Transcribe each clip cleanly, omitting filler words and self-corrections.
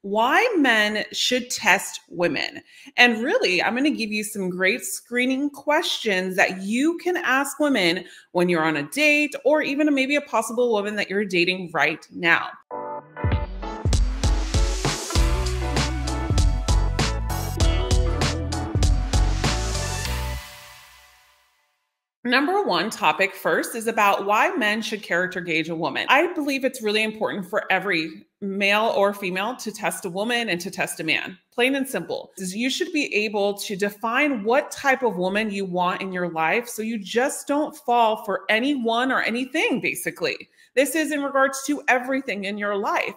why men should test women. And really, I'm going to give you some great screening questions that you can ask women when you're on a date, or even maybe a possible woman that you're dating right now. Number one topic first is about why men should character gauge a woman. I believe it's really important for every male or female to test a woman and to test a man. Plain and simple. You should be able to define what type of woman you want in your life so you just don't fall for anyone or anything, basically. This is in regards to everything in your life.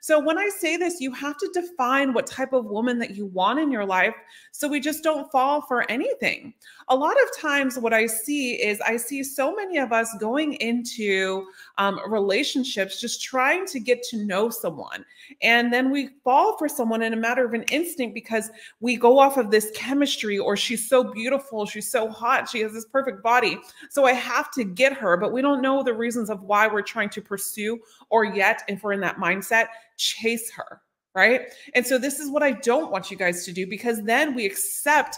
So when I say this, you have to define what type of woman that you want in your life so we just don't fall for anything. A lot of times what I see so many of us going into relationships just trying to get to know someone. And then we fall for someone in a matter of an instinct because we go off of this chemistry, or she's so beautiful, she's so hot, she has this perfect body, so I have to get her. But we don't know the reasons of why we're trying to pursue, or yet, if we're in that mindset, chase her, right? And so this is what I don't want you guys to do, because then we accept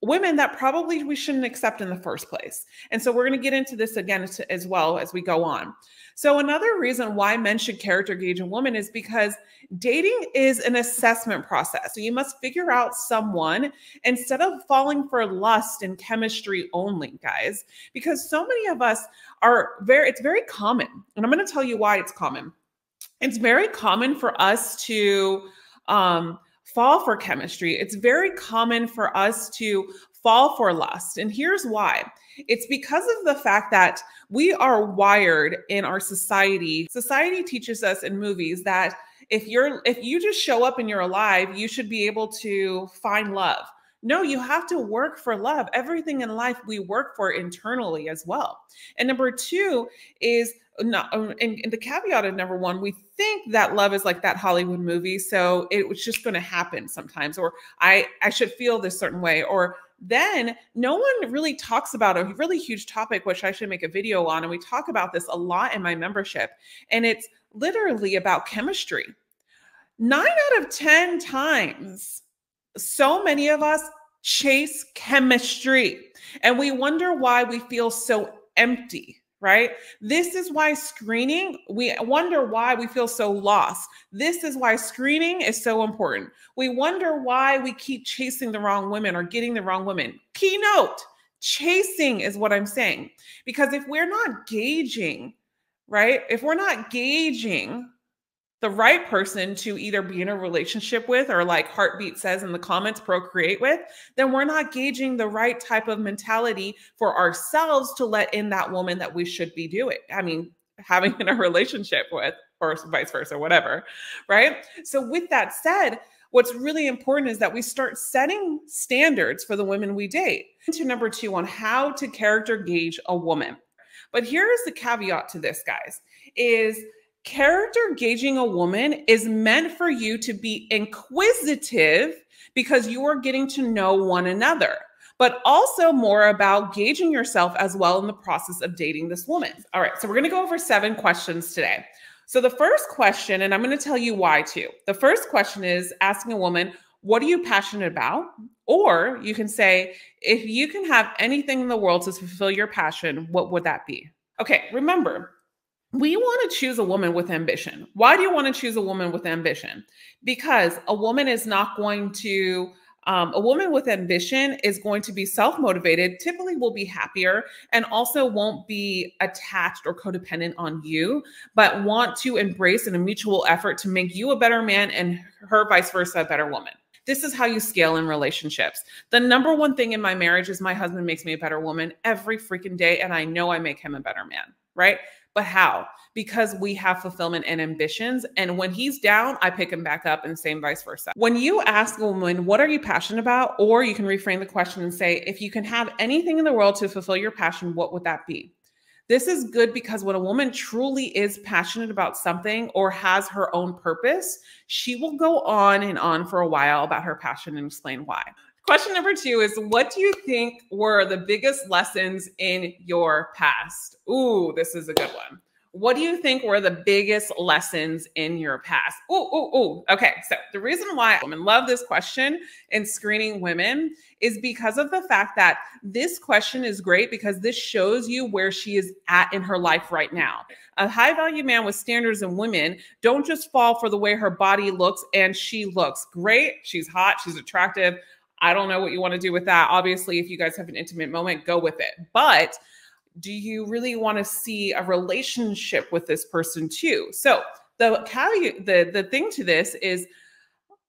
women that probably we shouldn't accept in the first place. And so we're going to get into this again as well as we go on. So another reason why men should character gauge a woman is because dating is an assessment process. So you must figure out someone instead of falling for lust and chemistry only, guys, because so many of us it's very common. And I'm going to tell you why it's common. It's very common for us to fall for chemistry. It's very common for us to fall for lust. And here's why. It's because of the fact that we are wired in our society. Society teaches us in movies that if you just show up and you're alive, you should be able to find love. No, you have to work for love. Everything in life we work for internally as well. And number two is not, and the caveat of number one, we think that love is like that Hollywood movie. So it was just going to happen sometimes, or I should feel this certain way, or then no one really talks about a really huge topic, which I should make a video on. And we talk about this a lot in my membership. And it's literally about chemistry. 9 out of 10 times, so many of us chase chemistry, and we wonder why we feel so empty, right? This is why screening, we wonder why we feel so lost. This is why screening is so important. We wonder why we keep chasing the wrong women or getting the wrong women. Keynote, chasing is what I'm saying. Because if we're not gauging, right? If we're not gauging the right person to either be in a relationship with, or like Heartbeat says in the comments, procreate with, then we're not gauging the right type of mentality for ourselves to let in that woman that we should be having in a relationship with, or vice versa, whatever, right? So with that said, what's really important is that we start setting standards for the women we date. To number two on how to character gauge a woman. But here's the caveat to this, guys, is character gauging a woman is meant for you to be inquisitive because you are getting to know one another, but also more about gauging yourself as well in the process of dating this woman. All right, so we're going to go over 7 questions today. So the first question, and I'm going to tell you why too. The first question is asking a woman, what are you passionate about? Or you can say, if you can have anything in the world to fulfill your passion, what would that be? Okay, remember, we want to choose a woman with ambition. Why do you want to choose a woman with ambition? Because a woman is not going to, a woman with ambition is going to be self-motivated, typically will be happier, and also won't be attached or codependent on you, but want to embrace in a mutual effort to make you a better man and her vice versa, a better woman. This is how you scale in relationships. The number one thing in my marriage is my husband makes me a better woman every freaking day, and I know I make him a better man, right? But how? Because we have fulfillment and ambitions. And when he's down, I pick him back up, and same vice versa. When you ask a woman, what are you passionate about? Or you can reframe the question and say, if you can have anything in the world to fulfill your passion, what would that be? This is good because when a woman truly is passionate about something or has her own purpose, she will go on and on for a while about her passion and explain why. Question number 2 is, what do you think were the biggest lessons in your past? Ooh, this is a good one. what do you think were the biggest lessons in your past? Okay. So the reason why women love this question in screening women is because of the fact that this question is great because this shows you where she is at in her life right now. A high value man with standards in women don't just fall for the way her body looks, and she looks great. She's hot. She's attractive. I don't know what you want to do with that. Obviously, if you guys have an intimate moment, go with it. But do you really want to see a relationship with this person too? So the thing to this is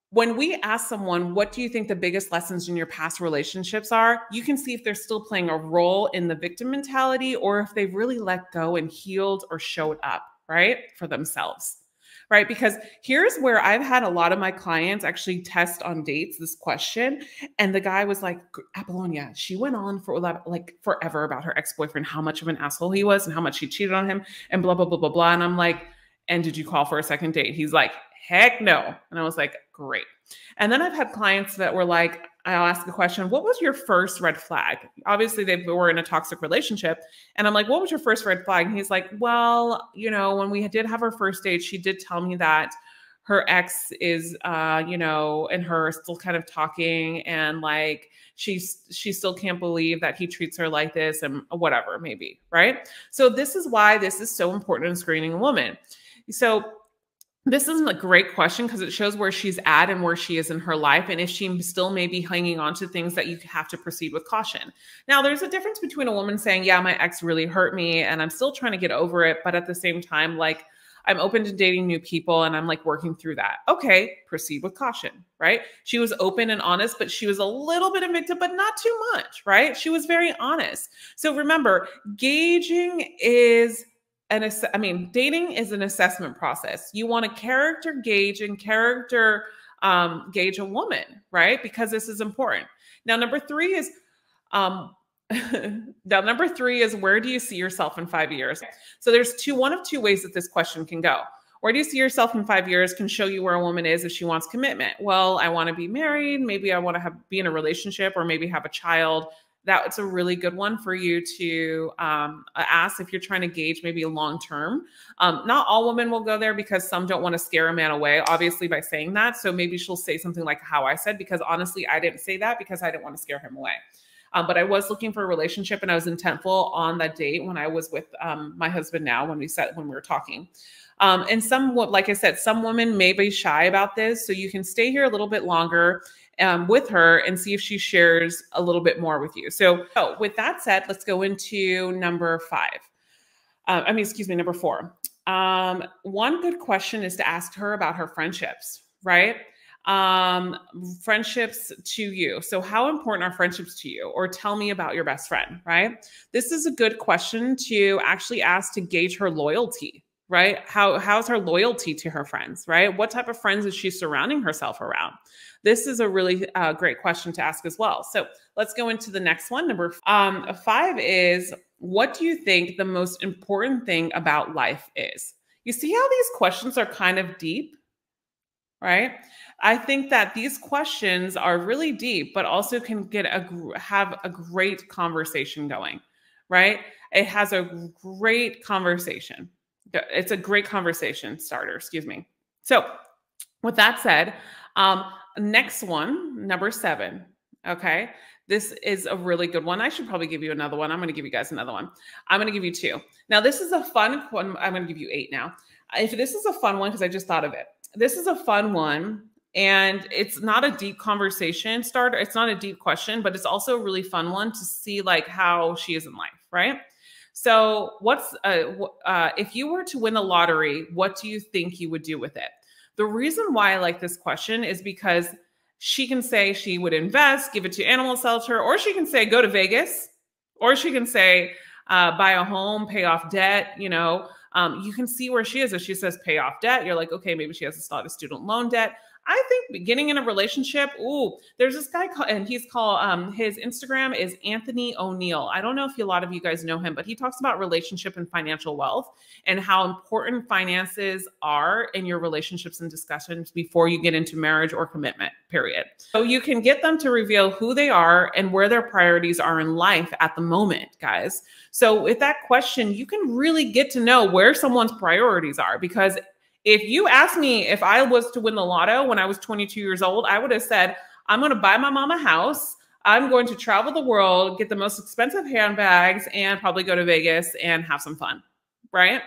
when we ask someone, what do you think the biggest lessons in your past relationships are? You can see if they're still playing a role in the victim mentality or if they've really let go and healed or showed up, right, for themselves. Right? Because here's where I've had a lot of my clients actually test on dates this question. And the guy was like, Apollonia, she went on for like forever about her ex-boyfriend, how much of an asshole he was and how much she cheated on him and blah, blah, blah, blah, blah. And I'm like, and did you call for a second date? He's like, heck no. And I was like, great. And then I've had clients that were like, I'll ask the question, what was your first red flag? Obviously, they were in a toxic relationship. And I'm like, what was your first red flag? And he's like, well, you know, when we did have our first date, she did tell me that her ex is, you know, and her still kind of talking. And like, she still can't believe that he treats her like this and whatever, maybe. Right. So this is why this is so important in screening a woman. So this is a great question because it shows where she's at and where she is in her life. And if she still may be hanging on to things that you have to proceed with caution. Now, there's a difference between a woman saying, yeah, my ex really hurt me and I'm still trying to get over it. But at the same time, like I'm open to dating new people and I'm like working through that. Okay, proceed with caution, right? She was open and honest, but she was a little bit evicted, but not too much, right? She was very honest. So remember, gauging is dating is an assessment process. You want to character gauge and character gauge a woman, right? Because this is important. Now, number three is, where do you see yourself in 5 years? So there's one of two ways that this question can go. Where do you see yourself in 5 years can show you where a woman is if she wants commitment. Well, I want to be married. Maybe I want to be in a relationship or maybe have a child. That's a really good one for you to ask if you're trying to gauge maybe a long-term. Not all women will go there because some don't want to scare a man away, obviously, by saying that. So maybe she'll say something like how I said, because honestly, I didn't say that because I didn't want to scare him away. But I was looking for a relationship and I was intentful on that date when I was with my husband now, when we were talking. And like I said, some women may be shy about this. So you can stay here a little bit longer with her and see if she shares a little bit more with you. So with that said, let's go into number number 4. One good question is to ask her about her friendships, right? Friendships to you. So how important are friendships to you? Or tell me about your best friend, right? This is a good question to actually ask to gauge her loyalty, right? How's her loyalty to her friends, right? What type of friends is she surrounding herself around? This is a really great question to ask as well. So let's go into the next one. Number 5 is, what do you think the most important thing about life is? You see how these questions are kind of deep, right? I think that these questions are really deep, but also can have a great conversation going, right? It has a great conversation. It's a great conversation starter, excuse me. So with that said, next one, number 7. Okay. This is a really good one. I should probably give you another one. I'm going to give you guys another one. I'm going to give you 2. Now, this is a fun one. I'm going to give you 8 now. If this is a fun one, because I just thought of it. This is a fun one. And it's not a deep conversation starter. It's not a deep question, but it's also a really fun one to see like how she is in life, right? So if you were to win the lottery, what do you think you would do with it? The reason why I like this question is because she can say she would invest, give it to animal shelter, or she can say go to Vegas, or she can say buy a home, pay off debt. You know, you can see where she is. If she says pay off debt, you're like, okay, maybe she has a lot of student loan debt. I think getting in a relationship, ooh, there's this guy called, and he's called, his Instagram is Anthony O'Neill. I don't know if a lot of you guys know him, but he talks about relationship and financial wealth and how important finances are in your relationships and discussions before you get into marriage or commitment, period. So you can get them to reveal who they are and where their priorities are in life at the moment, guys. So with that question, you can really get to know where someone's priorities are, because if you asked me if I was to win the lotto when I was 22 years old, I would have said, I'm going to buy my mom a house. I'm going to travel the world, get the most expensive handbags, and probably go to Vegas and have some fun, right?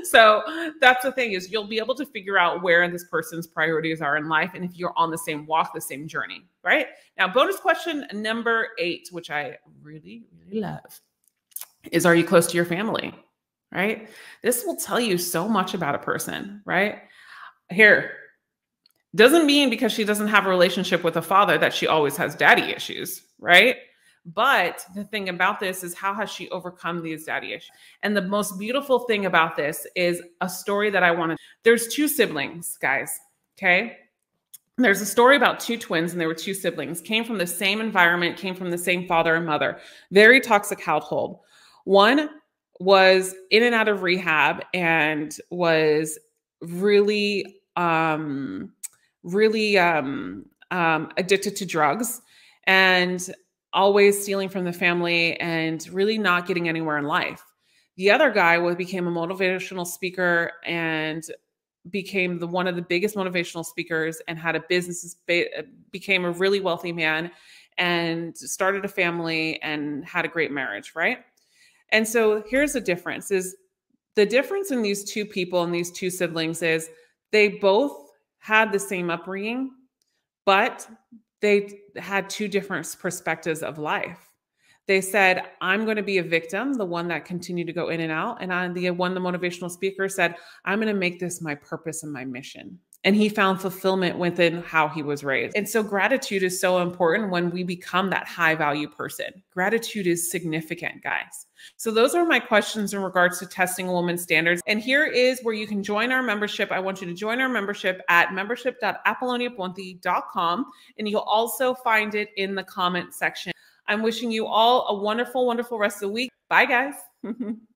So that's the thing, is you'll be able to figure out where this person's priorities are in life and if you're on the same walk, the same journey, right? Now, bonus question number 8, which I really, really love, is, are you close to your family? Right? This will tell you so much about a person, right? Here, doesn't mean because she doesn't have a relationship with a father that she always has daddy issues, right? But the thing about this is, how has she overcome these daddy issues? And the most beautiful thing about this is a story that I want to, there's 2 siblings, guys, okay? There's a story about 2 twins, and there were 2 siblings, came from the same environment, came from the same father and mother, very toxic household. One was in and out of rehab and was really, addicted to drugs and always stealing from the family and really not getting anywhere in life. The other guy became a motivational speaker and became one of the biggest motivational speakers and had a business, became a really wealthy man and started a family and had a great marriage, right? And so here's the difference, is the difference in these 2 people and these 2 siblings is they both had the same upbringing, but they had 2 different perspectives of life. They said, I'm going to be a victim, the one that continued to go in and out. And the motivational speaker said, I'm going to make this my purpose and my mission. And he found fulfillment within how he was raised. And so gratitude is so important when we become that high value person. Gratitude is significant, guys. So those are my questions in regards to testing a woman's standards. And here is where you can join our membership. I want you to join our membership at membership.apolloniaponti.com. And you'll also find it in the comment section. I'm wishing you all a wonderful, wonderful rest of the week. Bye, guys.